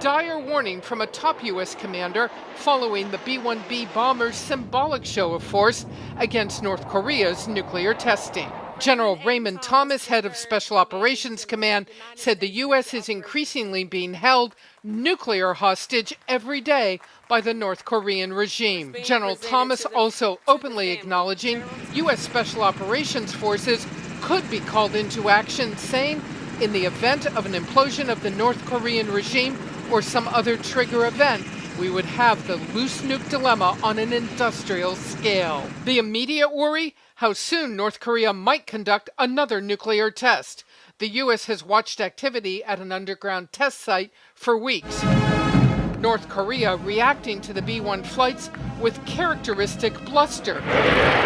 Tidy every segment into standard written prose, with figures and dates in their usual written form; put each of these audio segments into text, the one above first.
dire warning from a top U.S. commander following the B-1B bomber's symbolic show of force against North Korea's nuclear testing. General Raymond Thomas, head of Special Operations Command, said the U.S. is increasingly being held nuclear hostage every day by the North Korean regime. General Thomas also openly acknowledging U.S. Special Operations forces could be called into action, saying in the event of an implosion of the North Korean regime or some other trigger event, we would have the loose nuke dilemma on an industrial scale. The immediate worry? How soon North Korea might conduct another nuclear test. The U.S. has watched activity at an underground test site for weeks. North Korea reacting to the B-1 flights with characteristic bluster,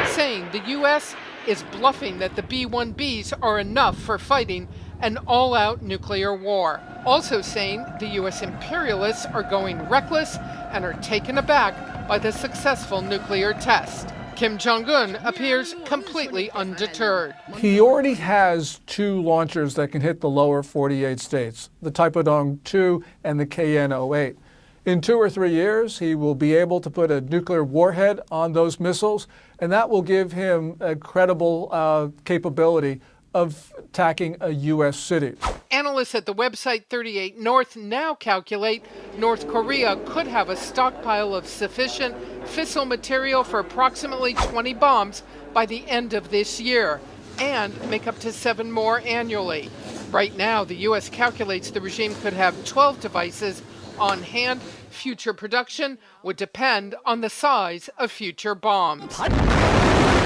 saying the U.S. is bluffing that the B-1Bs are enough for fighting an all-out nuclear war. Also saying the U.S. imperialists are going reckless and are taken aback by the successful nuclear test. Kim Jong-un appears completely undeterred. He already has 2 launchers that can hit the lower 48 states, the Taepodong-2 and the KN-08. In 2 or 3 years, he will be able to put a nuclear warhead on those missiles, and that will give him a credible capability of attacking a U.S. city. Analysts at the website 38 North now calculate North Korea could have a stockpile of sufficient fissile material for approximately 20 bombs by the end of this year, and make up to 7 more annually. Right now, the U.S. calculates the regime could have 12 devices on hand. Future production would depend on the size of future bombs.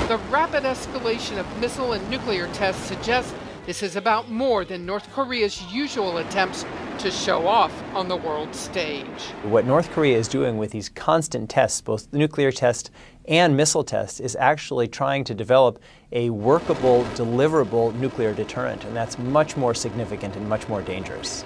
The rapid escalation of missile and nuclear tests suggests this is about more than North Korea's usual attempts to show off on the world stage. What North Korea is doing with these constant tests, both the nuclear test and missile tests, is actually trying to develop a workable, deliverable nuclear deterrent, and that's much more significant and much more dangerous.